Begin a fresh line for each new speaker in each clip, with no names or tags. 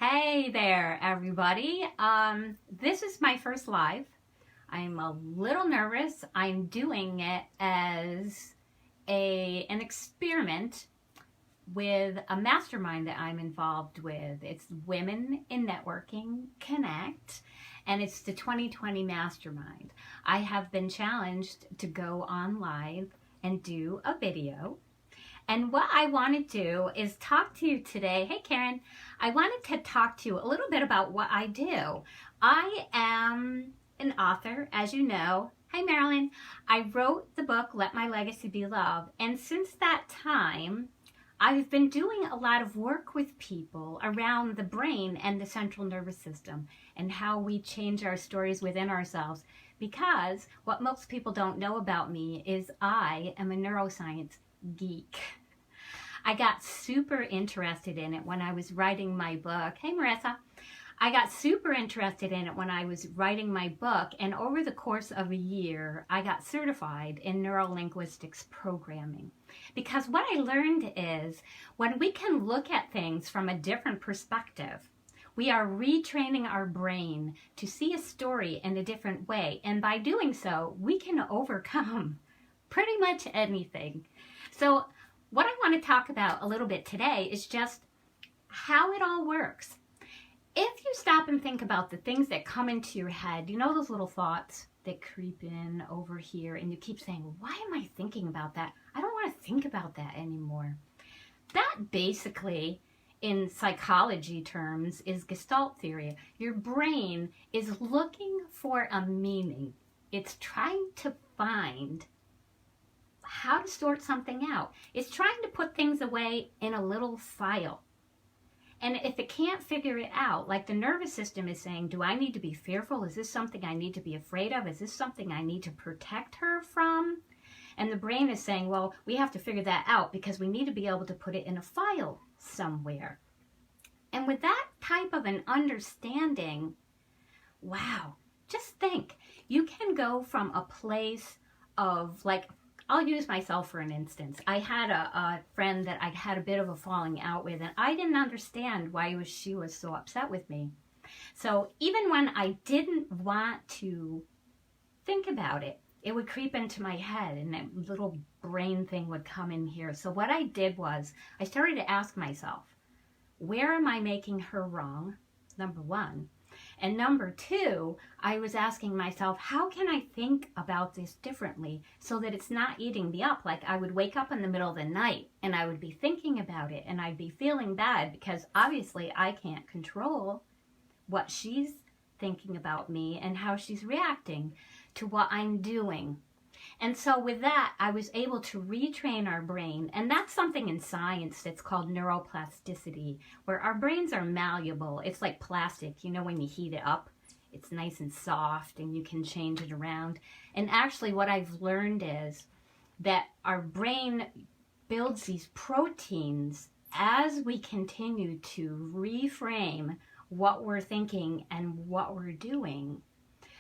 Hey there, everybody. This is my first live. I'm a little nervous. I'm doing it as an experiment with a mastermind that I'm involved with. It's Women in Networking Connect, and it's the 2020 mastermind. I have been challenged to go on live and do a video. And what I want to do is talk to you today. Hey, Karen. I wanted to talk to you a little bit about what I do. I am an author, as you know. Hi, Marilyn. I wrote the book, Let My Legacy Be Love. And since that time, I've been doing a lot of work with people around the brain and the central nervous system and how we change our stories within ourselves. Because what most people don't know about me is I am a neuroscience geek. I got super interested in it when I was writing my book. Hey, Marissa. I got super interested in it when I was writing my book, and over the course of a year, I got certified in neurolinguistics programming. Because what I learned is when we can look at things from a different perspective, we are retraining our brain to see a story in a different way. And by doing so, we can overcome pretty much anything. So what I want to talk about a little bit today is just how it all works. If you stop and think about the things that come into your head, you know those little thoughts that creep in over here and you keep saying, why am I thinking about that? I don't want to think about that anymore. That basically, in psychology terms, is Gestalt theory. Your brain is looking for a meaning. It's trying to find how to sort something out. It's trying to put things away in a little file. And if it can't figure it out, like the nervous system is saying, do I need to be fearful? Is this something I need to be afraid of? Is this something I need to protect her from? And the brain is saying, well, we have to figure that out because we need to be able to put it in a file somewhere. And with that type of an understanding, wow, just think, you can go from a place of like, I'll use myself for an instance. I had a friend that I had a bit of a falling out with, and I didn't understand why she was so upset with me. So even when I didn't want to think about it, it would creep into my head, and that little brain thing would come in here. So what I did was I started to ask myself, where am I making her wrong? Number one. And number two, I was asking myself, how can I think about this differently so that it's not eating me up? Like I would wake up in the middle of the night and I would be thinking about it and I'd be feeling bad because obviously I can't control what she's thinking about me and how she's reacting to what I'm doing. And so with that, I was able to retrain our brain. And that's something in science that's called neuroplasticity, where our brains are malleable. It's like plastic. You know, when you heat it up, it's nice and soft and you can change it around. And actually what I've learned is that our brain builds these proteins as we continue to reframe what we're thinking and what we're doing,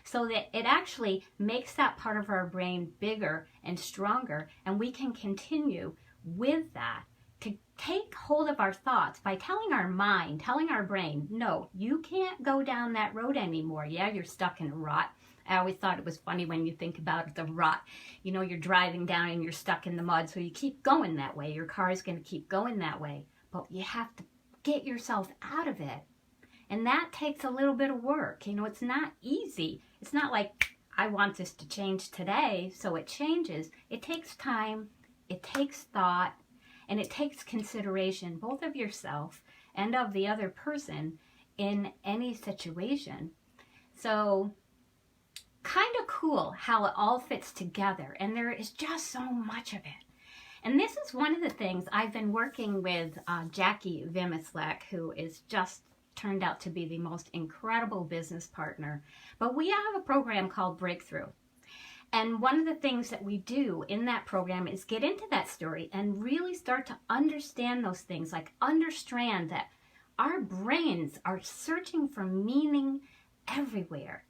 so that it actually makes that part of our brain bigger and stronger, and we can continue with that to take hold of our thoughts by telling our mind, telling our brain, no, you can't go down that road anymore. Yeah, you're stuck in a rut. I always thought it was funny when you think about the rut. You know, you're driving down and you're stuck in the mud, so you keep going that way. Your car is going to keep going that way, but you have to get yourself out of it. And that takes a little bit of work. You know, it's not easy. It's not like I want this to change today, so it changes. It takes time, it takes thought, and it takes consideration, both of yourself and of the other person in any situation. So kind of cool how it all fits together. And there is just so much of it. And this is one of the things I've been working with Jackie Vimislek, who is just turned out to be the most incredible business partner. But we have a program called Breakthrough. And one of the things that we do in that program is get into that story and really start to understand those things, like understand that our brains are searching for meaning everywhere.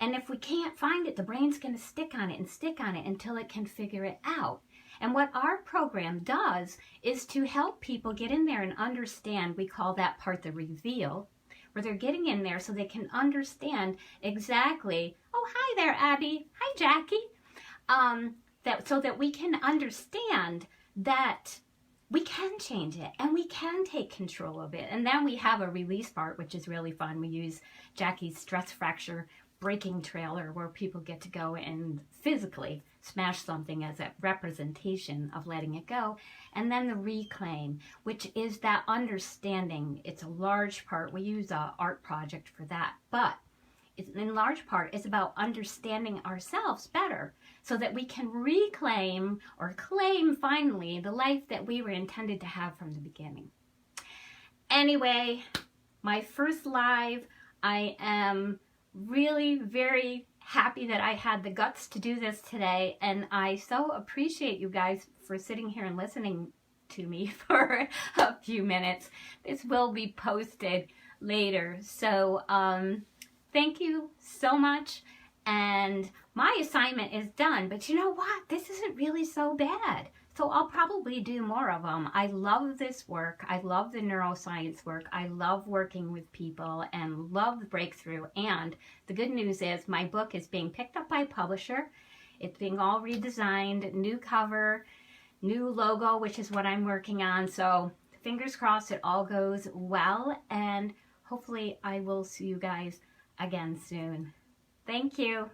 And if we can't find it, the brain's going to stick on it and stick on it until it can figure it out. And what our program does is to help people get in there and understand, we call that part the reveal, where they're getting in there so they can understand exactly, oh, hi there, Abby. Hi, Jackie. So that we can understand that we can change it and we can take control of it. And then we have a release part, which is really fun. We use Jackie's stress fracture breaking trailer where people get to go and physically smash something as a representation of letting it go. And then the reclaim, which is that understanding. It's a large part. We use an art project for that, but in large part it's about understanding ourselves better so that we can reclaim or claim finally the life that we were intended to have from the beginning. Anyway, my first live. I am really very happy that I had the guts to do this today, and I so appreciate you guys for sitting here and listening to me for a few minutes. This will be posted later, so thank you so much. And my assignment is done, but you know what? This isn't really so bad. So I'll probably do more of them. I love this work. I love the neuroscience work. I love working with people and love the breakthrough. And the good news is my book is being picked up by a publisher. It's being all redesigned, new cover, new logo, which is what I'm working on. So fingers crossed it all goes well. And hopefully I will see you guys again soon. Thank you.